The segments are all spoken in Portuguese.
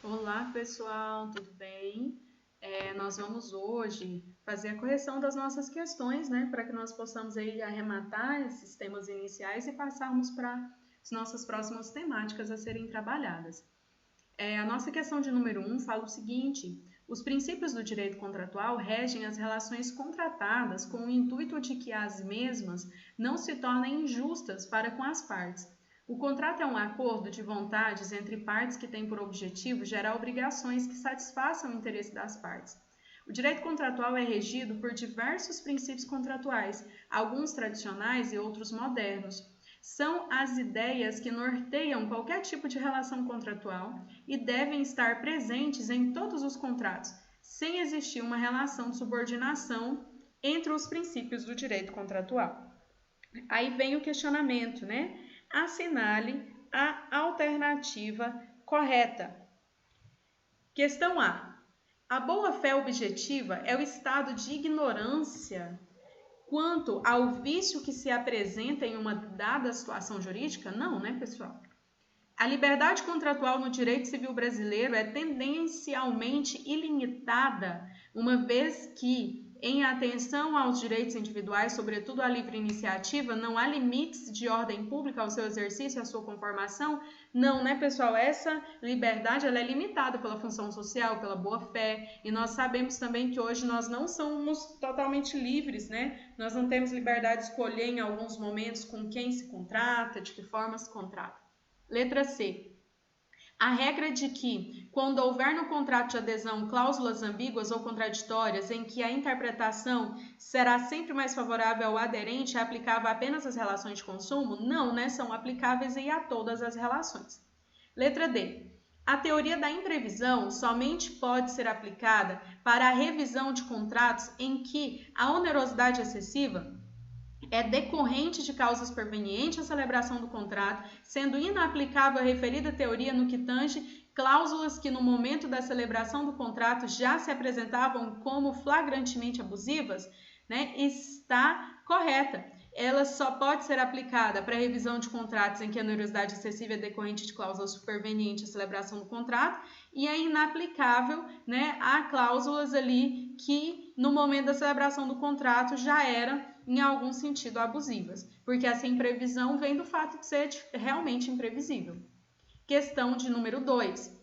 Olá, pessoal, tudo bem? Nós vamos hoje fazer a correção das nossas questões, né, para que nós possamos aí arrematar esses temas iniciais e passarmos para as nossas próximas temáticas a serem trabalhadas. A nossa questão de número 1 fala o seguinte: os princípios do direito contratual regem as relações contratadas com o intuito de que as mesmas não se tornem injustas para com as partes. O contrato é um acordo de vontades entre partes que tem por objetivo gerar obrigações que satisfaçam o interesse das partes. O direito contratual é regido por diversos princípios contratuais, alguns tradicionais e outros modernos. São as ideias que norteiam qualquer tipo de relação contratual e devem estar presentes em todos os contratos, sem existir uma relação de subordinação entre os princípios do direito contratual. Aí vem o questionamento, né? Assinale a alternativa correta. Questão A. A boa-fé objetiva é o estado de ignorância quanto ao vício que se apresenta em uma dada situação jurídica? Não, né, pessoal? A liberdade contratual no direito civil brasileiro é tendencialmente ilimitada, uma vez que, em atenção aos direitos individuais, sobretudo à livre iniciativa, não há limites de ordem pública ao seu exercício e à sua conformação? Não, né, pessoal? Essa liberdade ela é limitada pela função social, pela boa-fé, e nós sabemos também que hoje nós não somos totalmente livres, né? Nós não temos liberdade de escolher em alguns momentos com quem se contrata, de que forma se contrata. Letra C. A regra de que, quando houver no contrato de adesão cláusulas ambíguas ou contraditórias em que a interpretação será sempre mais favorável ao aderente é aplicável apenas às relações de consumo? Não, né? São aplicáveis a todas as relações. Letra D. A teoria da imprevisão somente pode ser aplicada para a revisão de contratos em que a onerosidade excessiva é decorrente de causas pervenientes à celebração do contrato, sendo inaplicável a referida teoria no que tange cláusulas que no momento da celebração do contrato já se apresentavam como flagrantemente abusivas, né? Está correta. Ela só pode ser aplicada para a revisão de contratos em que a onerosidade excessiva é decorrente de cláusulas supervenientes à celebração do contrato e é inaplicável, né, a cláusulas ali que no momento da celebração do contrato já eram em algum sentido abusivas, porque essa imprevisão vem do fato de ser realmente imprevisível. Questão de número 2.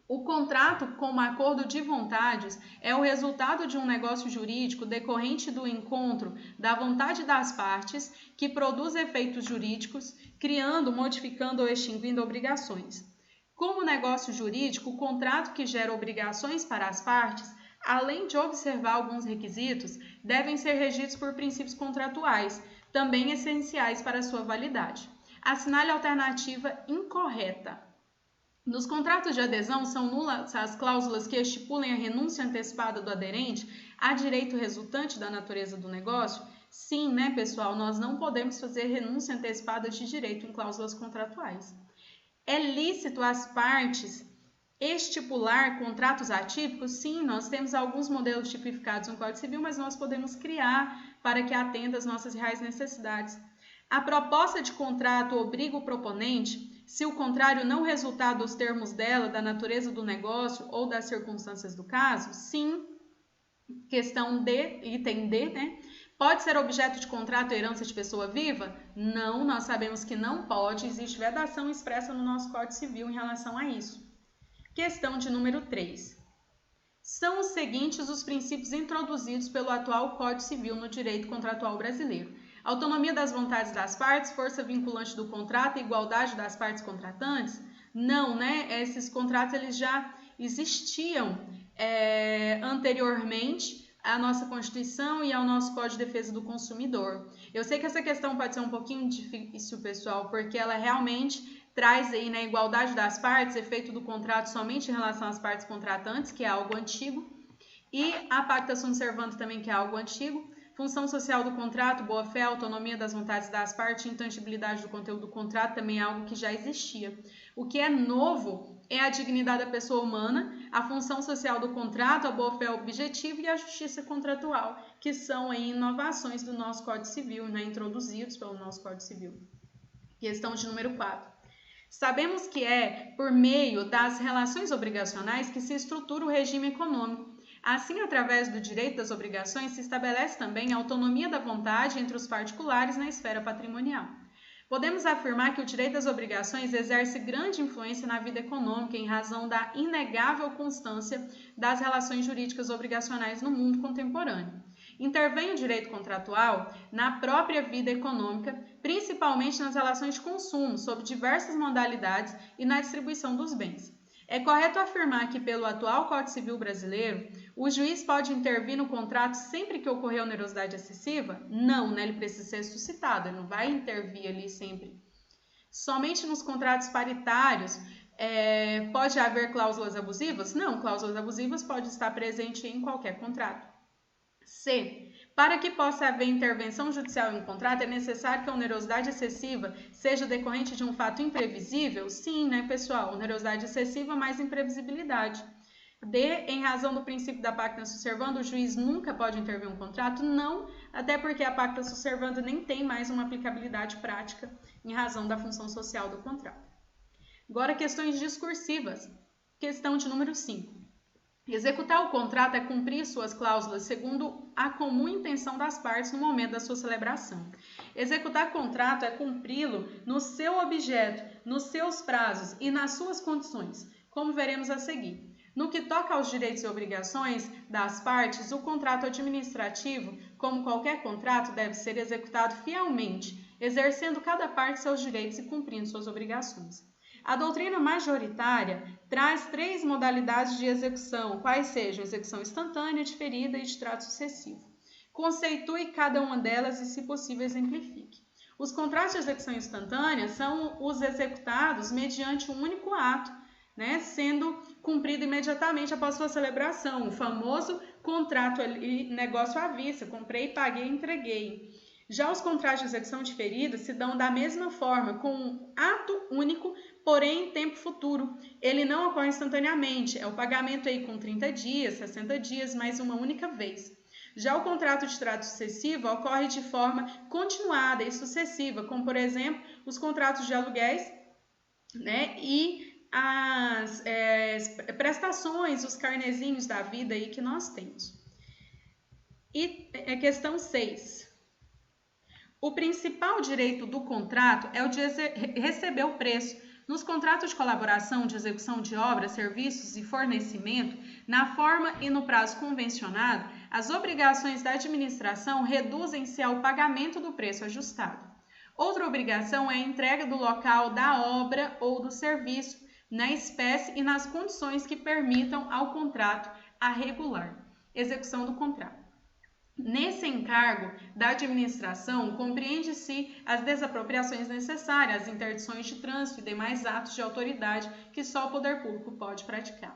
O contrato como acordo de vontades é o resultado de um negócio jurídico decorrente do encontro da vontade das partes que produz efeitos jurídicos, criando, modificando ou extinguindo obrigações. Como negócio jurídico, o contrato que gera obrigações para as partes, além de observar alguns requisitos, devem ser regidos por princípios contratuais, também essenciais para sua validade. Assinale a alternativa incorreta. Nos contratos de adesão, são nulas as cláusulas que estipulem a renúncia antecipada do aderente a direito resultante da natureza do negócio? Sim, né, pessoal? Nós não podemos fazer renúncia antecipada de direito em cláusulas contratuais. É lícito às partes estipular contratos atípicos? Sim, nós temos alguns modelos tipificados no Código Civil, mas nós podemos criar para que atenda às nossas reais necessidades. A proposta de contrato obriga o proponente, se o contrário não resultar dos termos dela, da natureza do negócio ou das circunstâncias do caso? Sim. Questão D, item D, né? Pode ser objeto de contrato a herança de pessoa viva? Não, nós sabemos que não pode, existe vedação expressa no nosso Código Civil em relação a isso. Questão de número 3. São os seguintes os princípios introduzidos pelo atual Código Civil no direito contratual brasileiro: autonomia das vontades das partes, força vinculante do contrato e igualdade das partes contratantes? Não, né? Esses contratos eles já existiam anteriormente à nossa Constituição e ao nosso Código de Defesa do Consumidor. Eu sei que essa questão pode ser um pouquinho difícil, pessoal, porque ela realmente traz aí na igualdade das partes, efeito do contrato somente em relação às partes contratantes, que é algo antigo, e a pacta sunt servanda também, que é algo antigo. Função social do contrato, boa-fé, autonomia das vontades das partes, intangibilidade do conteúdo do contrato também é algo que já existia. O que é novo é a dignidade da pessoa humana, a função social do contrato, a boa-fé objetiva e a justiça contratual, que são aí inovações do nosso Código Civil, né, introduzidos pelo nosso Código Civil. Questão de número 4. Sabemos que é por meio das relações obrigacionais que se estrutura o regime econômico. Assim, através do direito das obrigações, se estabelece também a autonomia da vontade entre os particulares na esfera patrimonial. Podemos afirmar que o direito das obrigações exerce grande influência na vida econômica em razão da inegável constância das relações jurídicas obrigacionais no mundo contemporâneo. Intervém o direito contratual na própria vida econômica, principalmente nas relações de consumo, sob diversas modalidades e na distribuição dos bens. É correto afirmar que, pelo atual Código Civil brasileiro, o juiz pode intervir no contrato sempre que ocorrer onerosidade excessiva? Não, né? Ele precisa ser suscitado, ele não vai intervir ali sempre. Somente nos contratos paritários pode haver cláusulas abusivas? Não, cláusulas abusivas podem estar presentes em qualquer contrato. C. Para que possa haver intervenção judicial em um contrato, é necessário que a onerosidade excessiva seja decorrente de um fato imprevisível? Sim, né, pessoal? Onerosidade excessiva mais imprevisibilidade. D. Em razão do princípio da pacta sunt servanda, o juiz nunca pode intervir em um contrato? Não, até porque a pacta sunt servanda nem tem mais uma aplicabilidade prática em razão da função social do contrato. Agora, questões discursivas. Questão de número 5. Executar o contrato é cumprir suas cláusulas segundo a comum intenção das partes no momento da sua celebração. Executar contrato é cumpri-lo no seu objeto, nos seus prazos e nas suas condições, como veremos a seguir. No que toca aos direitos e obrigações das partes, o contrato administrativo, como qualquer contrato, deve ser executado fielmente, exercendo cada parte seus direitos e cumprindo suas obrigações. A doutrina majoritária traz 3 modalidades de execução, quais sejam execução instantânea, diferida e de trato sucessivo. Conceitue cada uma delas e, se possível, exemplifique. Os contratos de execução instantânea são os executados mediante um único ato, né, sendo cumprido imediatamente após sua celebração, o famoso contrato ali, negócio à vista, comprei, paguei, entreguei. Já os contratos de execução diferida se dão da mesma forma, com um ato único, porém em tempo futuro. Ele não ocorre instantaneamente, é o pagamento aí com 30 dias, 60 dias, mais uma única vez. Já o contrato de trato sucessivo ocorre de forma continuada e sucessiva, como, por exemplo, os contratos de aluguéis, né, e as prestações, os carnezinhos da vida aí que nós temos. E questão 6. O principal direito do contrato é o de receber o preço. Nos contratos de colaboração, de execução de obras, serviços e fornecimento, na forma e no prazo convencionado, as obrigações da administração reduzem-se ao pagamento do preço ajustado. Outra obrigação é a entrega do local da obra ou do serviço, na espécie e nas condições que permitam ao contrato a regular execução do contrato. Nesse encargo da administração, compreende-se as desapropriações necessárias, as interdições de trânsito e demais atos de autoridade que só o poder público pode praticar.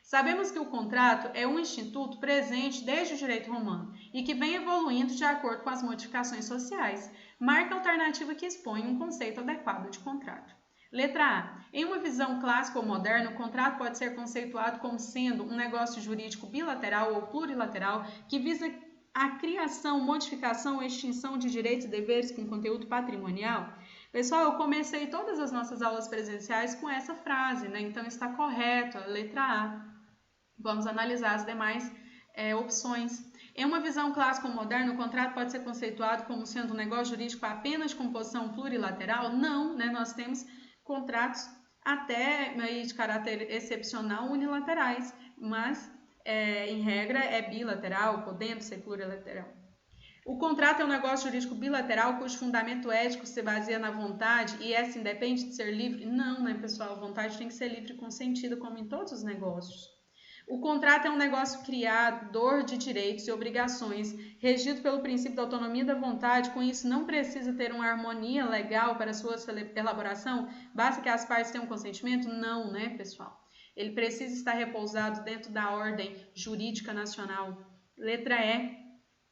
Sabemos que o contrato é um instituto presente desde o direito romano e que vem evoluindo de acordo com as modificações sociais. Marca a alternativa que expõe um conceito adequado de contrato. Letra A. Em uma visão clássica ou moderna, o contrato pode ser conceituado como sendo um negócio jurídico bilateral ou plurilateral que visa a criação, modificação ou extinção de direitos e deveres com conteúdo patrimonial. Pessoal, eu comecei todas as nossas aulas presenciais com essa frase, né? Então está correto, a letra A. Vamos analisar as demais opções. Em uma visão clássica ou moderna, o contrato pode ser conceituado como sendo um negócio jurídico apenas de composição plurilateral? Não, né? Nós temos contratos até de caráter excepcional unilaterais, mas em regra é bilateral, podendo ser plurilateral. O contrato é um negócio jurídico bilateral cujo fundamento ético se baseia na vontade e essa independe de ser livre? Não, né, pessoal? A vontade tem que ser livre e consentida, como em todos os negócios. O contrato é um negócio criador de direitos e obrigações, regido pelo princípio da autonomia da vontade, com isso não precisa ter uma harmonia legal para sua elaboração, basta que as partes tenham consentimento? Não, né, pessoal? Ele precisa estar repousado dentro da ordem jurídica nacional. Letra E.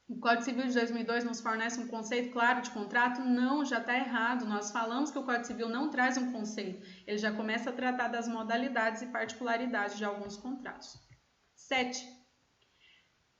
O Código Civil de 2002 nos fornece um conceito claro de contrato? Não, já está errado. Nós falamos que o Código Civil não traz um conceito. Ele já começa a tratar das modalidades e particularidades de alguns contratos. 7.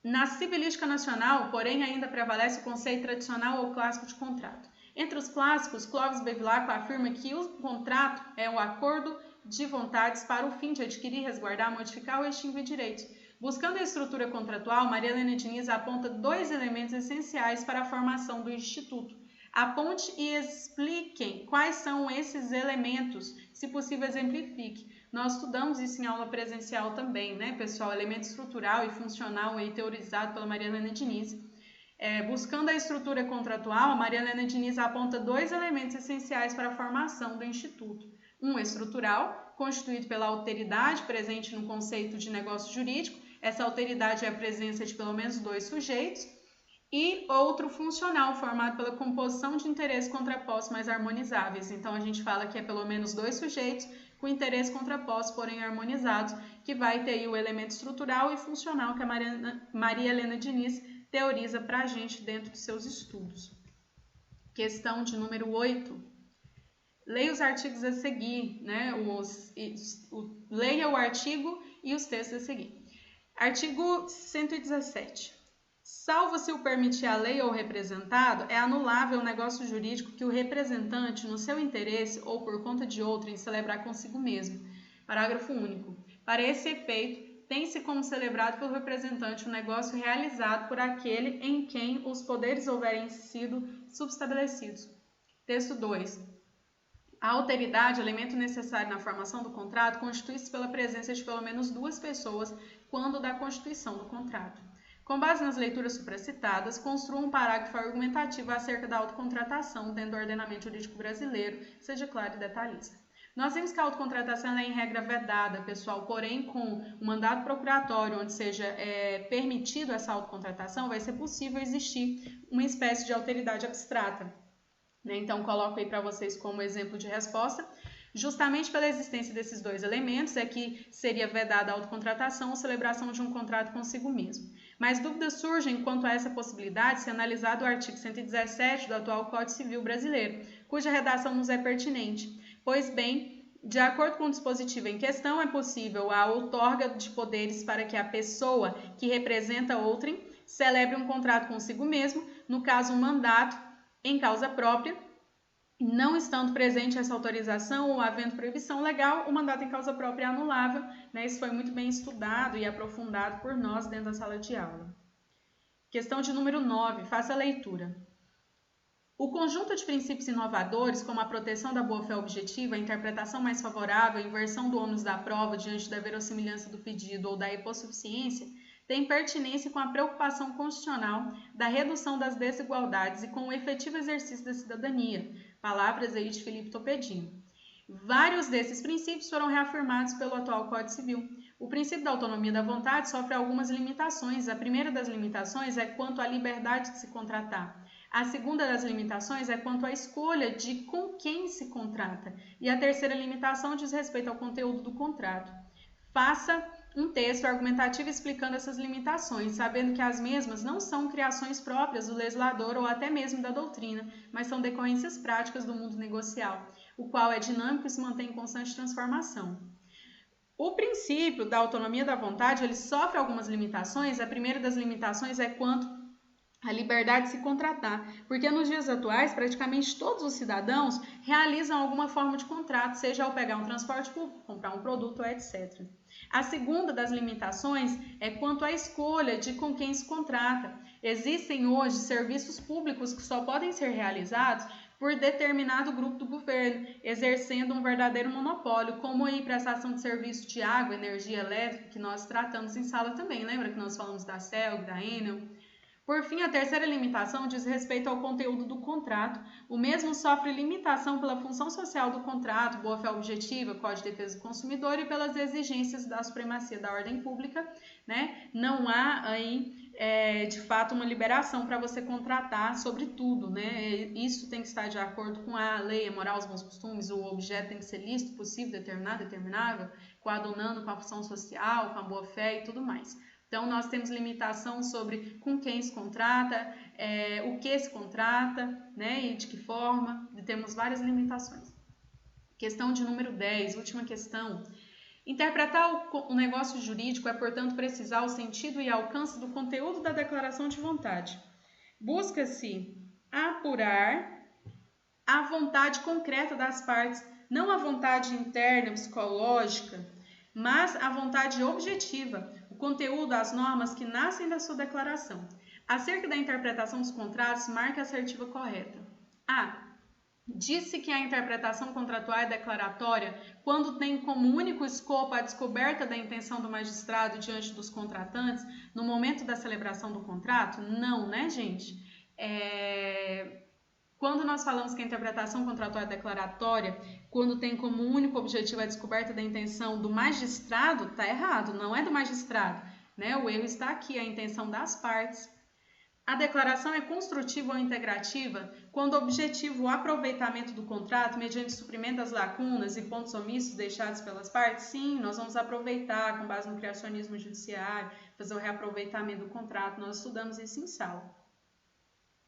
Na civilística nacional, porém, ainda prevalece o conceito tradicional ou clássico de contrato. Entre os clássicos, Clóvis Bevilacqua afirma que o contrato é um acordo de vontades para o fim de adquirir, resguardar, modificar ou extinguir direitos. Buscando a estrutura contratual, Maria Helena Diniz aponta 2 elementos essenciais para a formação do Instituto. Aponte e expliquem quais são esses elementos, se possível exemplifique. Nós estudamos isso em aula presencial também, né, pessoal? Elemento estrutural e funcional aí, teorizado pela Maria Helena Diniz. Buscando a estrutura contratual, Maria Helena Diniz aponta 2 elementos essenciais para a formação do Instituto. Um estrutural, constituído pela alteridade presente no conceito de negócio jurídico. Essa alteridade é a presença de pelo menos 2 sujeitos. E outro funcional, formado pela composição de interesses contrapostos mais harmonizáveis. Então, a gente fala que é pelo menos 2 sujeitos com interesses contrapostos, porém harmonizados, que vai ter aí o elemento estrutural e funcional que a Maria Helena Diniz teoriza para a gente dentro dos seus estudos. Questão de número 8. Leia os artigos a seguir, né? Leia o artigo e os textos a seguir. Artigo 117. Salvo se o permitir a lei ou o representado, é anulável o negócio jurídico que o representante, no seu interesse ou por conta de outrem, celebrar consigo mesmo. Parágrafo único. Para esse efeito, tem-se como celebrado pelo representante o negócio realizado por aquele em quem os poderes houverem sido subestabelecidos. Texto 2. A alteridade, elemento necessário na formação do contrato, constitui-se pela presença de pelo menos 2 pessoas quando da constituição do contrato. Com base nas leituras supracitadas, construa um parágrafo argumentativo acerca da autocontratação dentro do ordenamento jurídico brasileiro, seja claro e detalhista. Nós vimos que a autocontratação é em regra vedada, pessoal, porém com o mandato procuratório, onde seja permitido essa autocontratação, vai ser possível existir uma espécie de alteridade abstrata. Então, coloco aí para vocês como exemplo de resposta. Justamente pela existência desses 2 elementos é que seria vedada a autocontratação ou celebração de um contrato consigo mesmo. Mas dúvidas surgem quanto a essa possibilidade se analisado o artigo 117 do atual Código Civil Brasileiro, cuja redação nos é pertinente. Pois bem, de acordo com o dispositivo em questão, é possível a outorga de poderes para que a pessoa que representa outrem celebre um contrato consigo mesmo, no caso um mandato em causa própria. Não estando presente essa autorização ou havendo proibição legal, o mandato em causa própria é anulável. Né? Isso foi muito bem estudado e aprofundado por nós dentro da sala de aula. Questão de número 9, faça a leitura. O conjunto de princípios inovadores, como a proteção da boa-fé objetiva, a interpretação mais favorável, a inversão do ônus da prova diante da verossimilhança do pedido ou da hipossuficiência, tem pertinência com a preocupação constitucional da redução das desigualdades e com o efetivo exercício da cidadania. Palavras aí de Felipe Topedinho. Vários desses princípios foram reafirmados pelo atual Código Civil. O princípio da autonomia da vontade sofre algumas limitações. A primeira das limitações é quanto à liberdade de se contratar. A segunda das limitações é quanto à escolha de com quem se contrata. E a terceira limitação diz respeito ao conteúdo do contrato. Faça um texto argumentativo explicando essas limitações, sabendo que as mesmas não são criações próprias do legislador ou até mesmo da doutrina, mas são decorrências práticas do mundo negocial, o qual é dinâmico e se mantém em constante transformação. O princípio da autonomia da vontade, ele sofre algumas limitações. A primeira das limitações é quanto à liberdade de se contratar, porque nos dias atuais, praticamente todos os cidadãos realizam alguma forma de contrato, seja ao pegar um transporte público, comprar um produto, etc. A segunda das limitações é quanto à escolha de com quem se contrata. Existem hoje serviços públicos que só podem ser realizados por determinado grupo do governo, exercendo um verdadeiro monopólio, como a prestação de serviço de água, energia elétrica, que nós tratamos em sala também. Lembra que nós falamos da CELG, da Enel? Por fim, a terceira limitação diz respeito ao conteúdo do contrato. O mesmo sofre limitação pela função social do contrato, boa-fé objetiva, Código de Defesa do Consumidor e pelas exigências da supremacia da ordem pública. Né? Não há aí, de fato, uma liberação para você contratar sobre tudo. Né? Isso tem que estar de acordo com a lei, a moral, os bons costumes, o objeto tem que ser lícito, possível, determinado, determinável, coadunando com a função social, com a boa-fé e tudo mais. Então, nós temos limitação sobre com quem se contrata, o que se contrata, né, e de que forma, e temos várias limitações. Questão de número 10, última questão. Interpretar o negócio jurídico é, portanto, precisar o sentido e alcance do conteúdo da declaração de vontade. Busca-se apurar a vontade concreta das partes, não a vontade interna, psicológica, mas a vontade objetiva, o conteúdo, as normas que nascem da sua declaração. Acerca da interpretação dos contratos, marque a assertiva correta. A. Disse que a interpretação contratual é declaratória quando tem como único escopo a descoberta da intenção do magistrado diante dos contratantes no momento da celebração do contrato? Não, né, gente? Quando nós falamos que a interpretação contratual é declaratória, quando tem como único objetivo a descoberta da intenção do magistrado, está errado, não é do magistrado, né? O erro está aqui, a intenção das partes. A declaração é construtiva ou integrativa quando o objetivo o aproveitamento do contrato mediante suprimento das lacunas e pontos omissos deixados pelas partes? Sim, nós vamos aproveitar com base no criacionismo judiciário, fazer o reaproveitamento do contrato, nós estudamos isso em sala.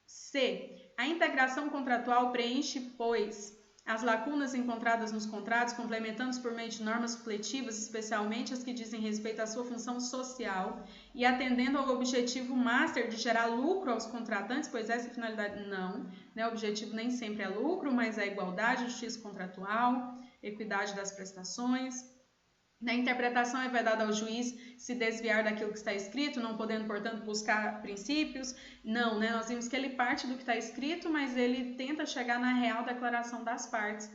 C. A integração contratual preenche, pois, as lacunas encontradas nos contratos, complementando-os por meio de normas supletivas, especialmente as que dizem respeito à sua função social, e atendendo ao objetivo master de gerar lucro aos contratantes, pois essa finalidade não, né? O objetivo nem sempre é lucro, mas é igualdade, justiça contratual, equidade das prestações. Na interpretação é vedada ao juiz se desviar daquilo que está escrito, não podendo, portanto, buscar princípios. Não, né? Nós vimos que ele parte do que está escrito, mas ele tenta chegar na real declaração das partes.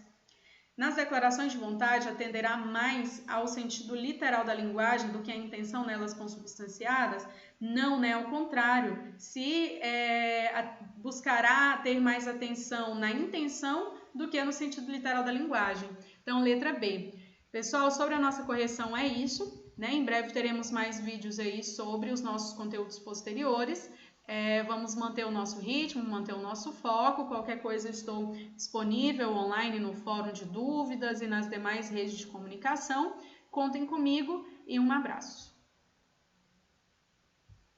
Nas declarações de vontade, atenderá mais ao sentido literal da linguagem do que a intenção nelas consubstanciadas? Não, né? Ao contrário, buscará ter mais atenção na intenção do que no sentido literal da linguagem. Então, letra B. Pessoal, sobre a nossa correção é isso, né? Em breve teremos mais vídeos aí sobre os nossos conteúdos posteriores. Vamos manter o nosso ritmo, manter o nosso foco. Qualquer coisa eu estou disponível online no fórum de dúvidas e nas demais redes de comunicação. Contem comigo e um abraço.